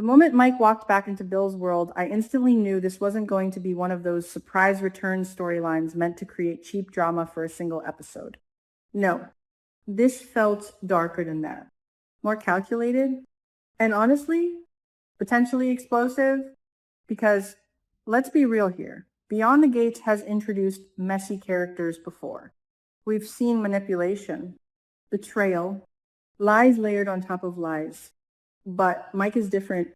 The moment Mike walked back into Bill's world, I instantly knew this wasn't going to be one of those surprise return storylines meant to create cheap drama for a single episode. No, this felt darker than that. More calculated, and honestly, potentially explosive, because let's be real here. Beyond the Gates has introduced messy characters before. We've seen manipulation, betrayal, lies layered on top of lies. But Mike is different.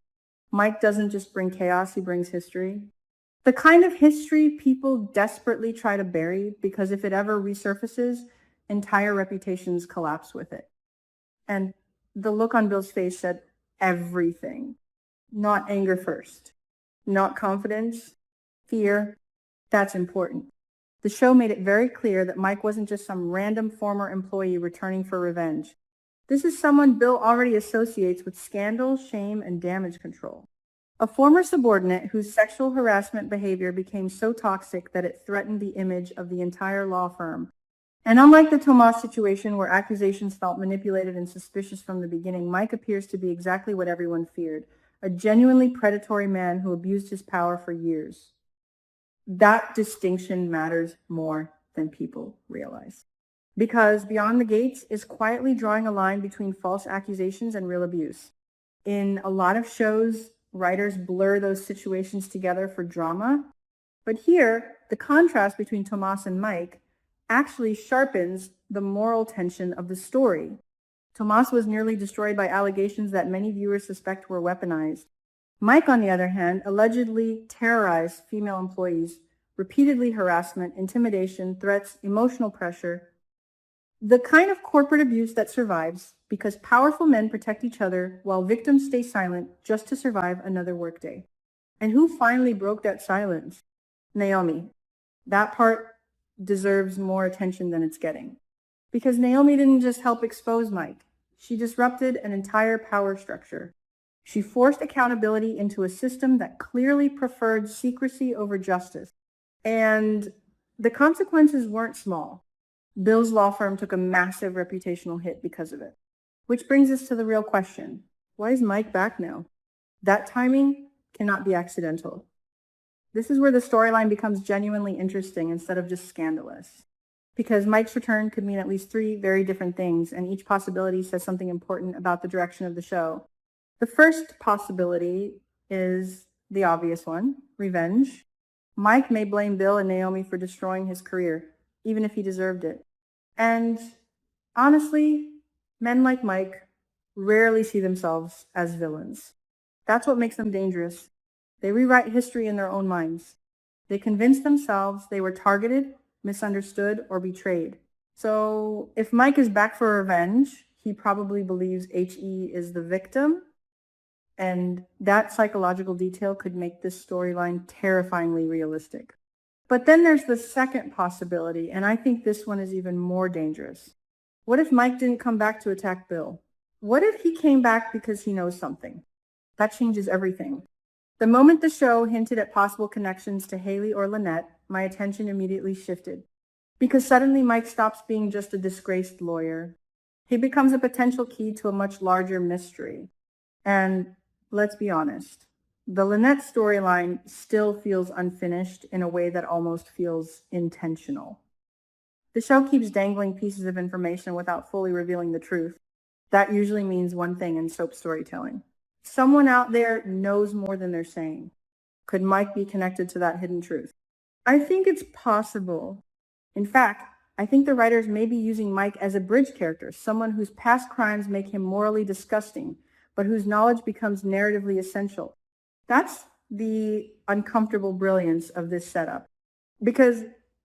Mike doesn't just bring chaos, he brings history. The kind of history people desperately try to bury because if it ever resurfaces, entire reputations collapse with it. And the look on Bill's face said everything. Not anger first, not confidence, fear. That's important. The show made it very clear that Mike wasn't just some random former employee returning for revenge. This is someone Bill already associates with scandal, shame, and damage control. A former subordinate whose sexual harassment behavior became so toxic that it threatened the image of the entire law firm. And unlike the Tomas situation where accusations felt manipulated and suspicious from the beginning, Mike appears to be exactly what everyone feared, a genuinely predatory man who abused his power for years. That distinction matters more than people realize. Because Beyond the Gates is quietly drawing a line between false accusations and real abuse. In a lot of shows, writers blur those situations together for drama. But here, the contrast between Tomas and Mike actually sharpens the moral tension of the story. Tomas was nearly destroyed by allegations that many viewers suspect were weaponized. Mike, on the other hand, allegedly terrorized female employees, repeatedly harassment, intimidation, threats, emotional pressure, the kind of corporate abuse that survives because powerful men protect each other while victims stay silent just to survive another workday. And who finally broke that silence? Naomi. That part deserves more attention than it's getting. Because Naomi didn't just help expose Mike. She disrupted an entire power structure. She forced accountability into a system that clearly preferred secrecy over justice. And the consequences weren't small. Bill's law firm took a massive reputational hit because of it. Which brings us to the real question. Why is Mike back now? That timing cannot be accidental. This is where the storyline becomes genuinely interesting instead of just scandalous. Because Mike's return could mean at least three very different things, and each possibility says something important about the direction of the show. The first possibility is the obvious one, revenge. Mike may blame Bill and Naomi for destroying his career, even if he deserved it. And honestly, men like Mike rarely see themselves as villains. That's what makes them dangerous. They rewrite history in their own minds. They convince themselves they were targeted, misunderstood, or betrayed. So if Mike is back for revenge, he probably believes HE is the victim. And that psychological detail could make this storyline terrifyingly realistic. But then there's the second possibility, and I think this one is even more dangerous. What if Mike didn't come back to attack Bill? What if he came back because he knows something? That changes everything. The moment the show hinted at possible connections to Haley or Lynette, my attention immediately shifted. Because suddenly Mike stops being just a disgraced lawyer. He becomes a potential key to a much larger mystery. And let's be honest, the Lynette storyline still feels unfinished in a way that almost feels intentional. The show keeps dangling pieces of information without fully revealing the truth. That usually means one thing in soap storytelling. Someone out there knows more than they're saying. Could Mike be connected to that hidden truth? I think it's possible. In fact, I think the writers may be using Mike as a bridge character, someone whose past crimes make him morally disgusting, but whose knowledge becomes narratively essential. That's the uncomfortable brilliance of this setup. Because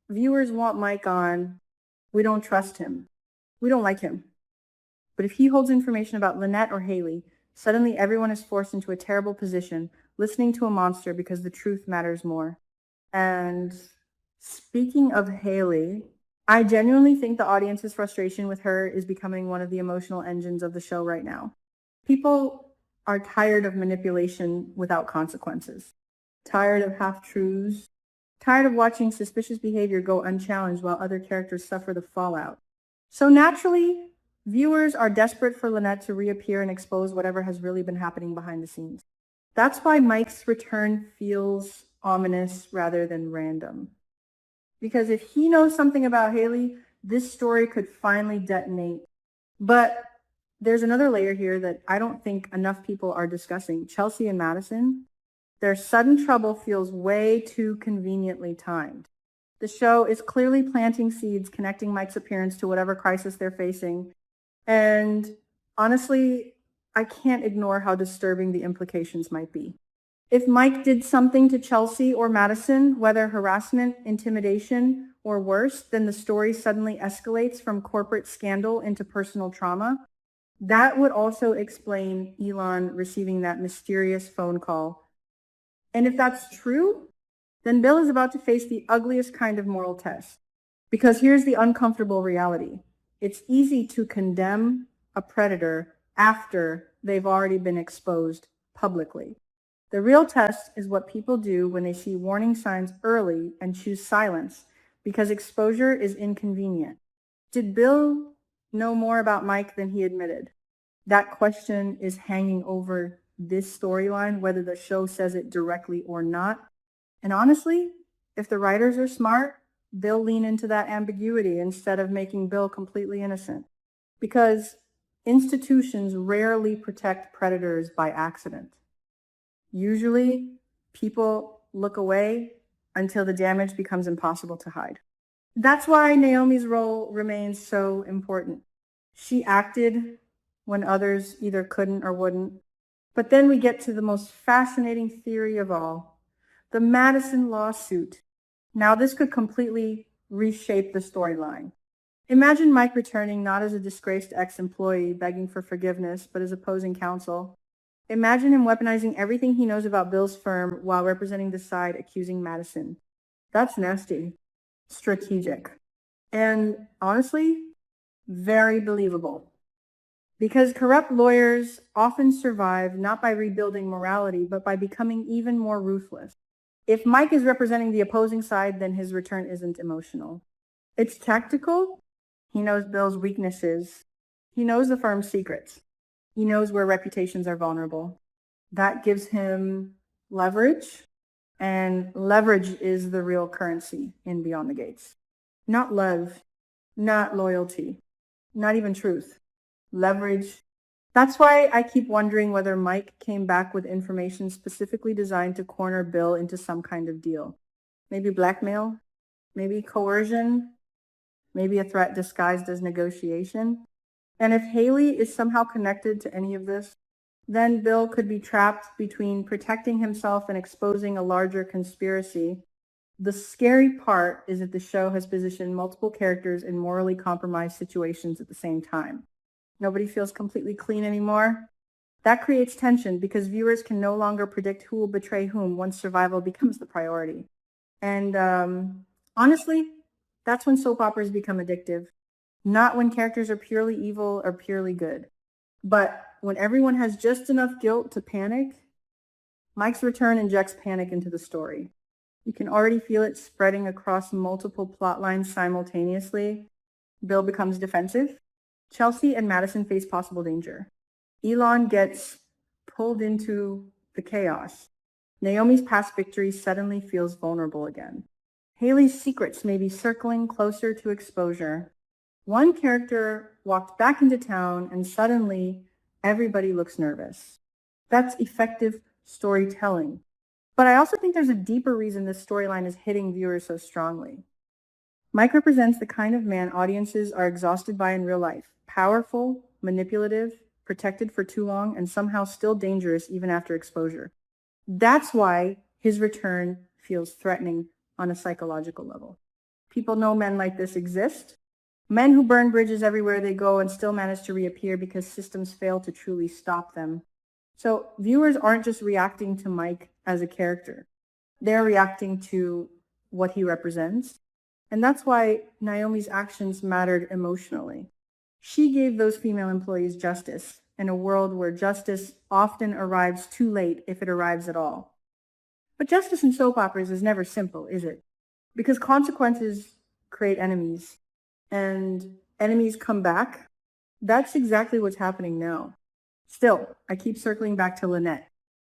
viewers want Mike on, we don't trust him. We don't like him. But if he holds information about Lynette or Haley, suddenly everyone is forced into a terrible position, listening to a monster because the truth matters more. And speaking of Haley, I genuinely think the audience's frustration with her is becoming one of the emotional engines of the show right now. People are tired of manipulation without consequences, tired of half-truths, tired of watching suspicious behavior go unchallenged while other characters suffer the fallout. So naturally, viewers are desperate for Lynette to reappear and expose whatever has really been happening behind the scenes. That's why Mike's return feels ominous rather than random. Because if he knows something about Haley, this story could finally detonate. But there's another layer here that I don't think enough people are discussing. Chelsea and Madison, their sudden trouble feels way too conveniently timed. The show is clearly planting seeds connecting Mike's appearance to whatever crisis they're facing. And honestly, I can't ignore how disturbing the implications might be. If Mike did something to Chelsea or Madison, whether harassment, intimidation, or worse, then the story suddenly escalates from corporate scandal into personal trauma. That would also explain Elon receiving that mysterious phone call. And if that's true, then Bill is about to face the ugliest kind of moral test. Because here's the uncomfortable reality. It's easy to condemn a predator after they've already been exposed publicly. The real test is what people do when they see warning signs early and choose silence because exposure is inconvenient. Did Bill know more about Mike than he admitted? That question is hanging over this storyline, whether the show says it directly or not. And honestly, if the writers are smart, they'll lean into that ambiguity instead of making Bill completely innocent. Because institutions rarely protect predators by accident. Usually, people look away until the damage becomes impossible to hide. That's why Naomi's role remains so important. She acted when others either couldn't or wouldn't. But then we get to the most fascinating theory of all, the Madison lawsuit. Now, this could completely reshape the storyline. Imagine Mike returning not as a disgraced ex-employee begging for forgiveness, but as opposing counsel. Imagine him weaponizing everything he knows about Bill's firm while representing the side accusing Madison. That's nasty, strategic, and honestly, very believable. Because corrupt lawyers often survive not by rebuilding morality, but by becoming even more ruthless. If Mike is representing the opposing side, then his return isn't emotional. It's tactical. He knows Bill's weaknesses. He knows the firm's secrets. He knows where reputations are vulnerable. That gives him leverage, and leverage is the real currency in Beyond the Gates. Not love, not loyalty, not even truth. Leverage. That's why I keep wondering whether Mike came back with information specifically designed to corner Bill into some kind of deal. Maybe blackmail, maybe coercion, maybe a threat disguised as negotiation. And if Haley is somehow connected to any of this, then Bill could be trapped between protecting himself and exposing a larger conspiracy. The scary part is that the show has positioned multiple characters in morally compromised situations at the same time. Nobody feels completely clean anymore. That creates tension because viewers can no longer predict who will betray whom once survival becomes the priority. And honestly, that's when soap operas become addictive. Not when characters are purely evil or purely good, but when everyone has just enough guilt to panic. Mike's return injects panic into the story. You can already feel it spreading across multiple plot lines simultaneously. Bill becomes defensive. Chelsea and Madison face possible danger. Elon gets pulled into the chaos. Naomi's past victory suddenly feels vulnerable again. Haley's secrets may be circling closer to exposure. One character walked back into town and suddenly everybody looks nervous. That's effective storytelling. But I also think there's a deeper reason this storyline is hitting viewers so strongly. Mike represents the kind of man audiences are exhausted by in real life. Powerful, manipulative, protected for too long, and somehow still dangerous even after exposure. That's why his return feels threatening on a psychological level. People know men like this exist. Men who burn bridges everywhere they go and still manage to reappear because systems fail to truly stop them. So viewers aren't just reacting to Mike as a character. They're reacting to what he represents. And that's why Naomi's actions mattered emotionally. She gave those female employees justice in a world where justice often arrives too late if it arrives at all. But justice in soap operas is never simple, is it? Because consequences create enemies, and enemies come back. That's exactly what's happening now. Still, I keep circling back to Lynette.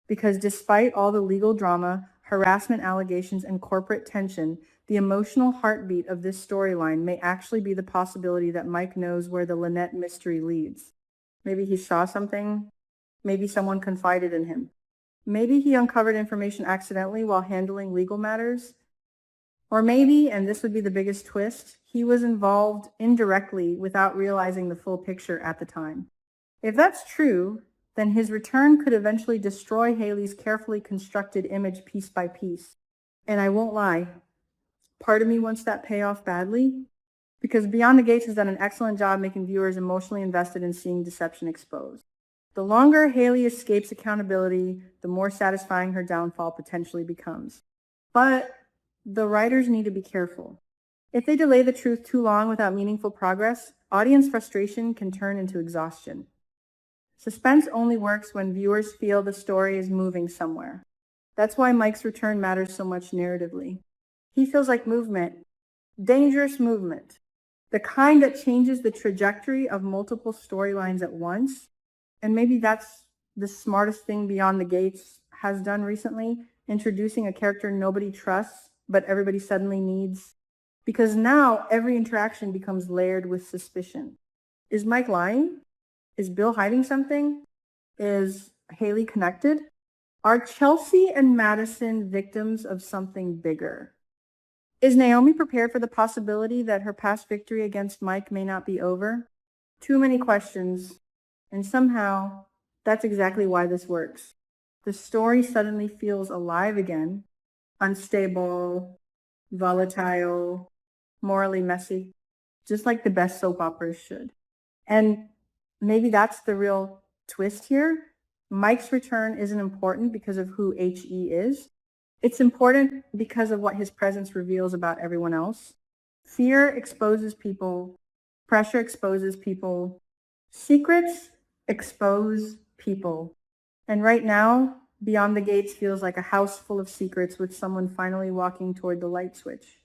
Because despite all the legal drama, harassment allegations, and corporate tension, the emotional heartbeat of this storyline may actually be the possibility that Mike knows where the Lynette mystery leads. Maybe he saw something. Maybe someone confided in him. Maybe he uncovered information accidentally while handling legal matters. Or maybe, and this would be the biggest twist, he was involved indirectly without realizing the full picture at the time. If that's true, then his return could eventually destroy Haley's carefully constructed image piece by piece. And I won't lie, part of me wants that payoff badly, because Beyond the Gates has done an excellent job making viewers emotionally invested in seeing deception exposed. The longer Haley escapes accountability, the more satisfying her downfall potentially becomes. But the writers need to be careful. If they delay the truth too long without meaningful progress, audience frustration can turn into exhaustion. Suspense only works when viewers feel the story is moving somewhere. That's why Mike's return matters so much narratively. He feels like movement, dangerous movement, the kind that changes the trajectory of multiple storylines at once. And maybe that's the smartest thing Beyond the Gates has done recently, introducing a character nobody trusts, but everybody suddenly needs. Because now every interaction becomes layered with suspicion. Is Mike lying? Is Bill hiding something? Is Haley connected? Are Chelsea and Madison victims of something bigger? Is Naomi prepared for the possibility that her past victory against Mike may not be over? Too many questions, and somehow that's exactly why this works. The story suddenly feels alive again, unstable, volatile, morally messy, just like the best soap operas should. And maybe that's the real twist here. Mike's return isn't important because of who HE is. It's important because of what his presence reveals about everyone else. Fear exposes people. Pressure exposes people. Secrets expose people. And right now, Beyond the Gates feels like a house full of secrets with someone finally walking toward the light switch.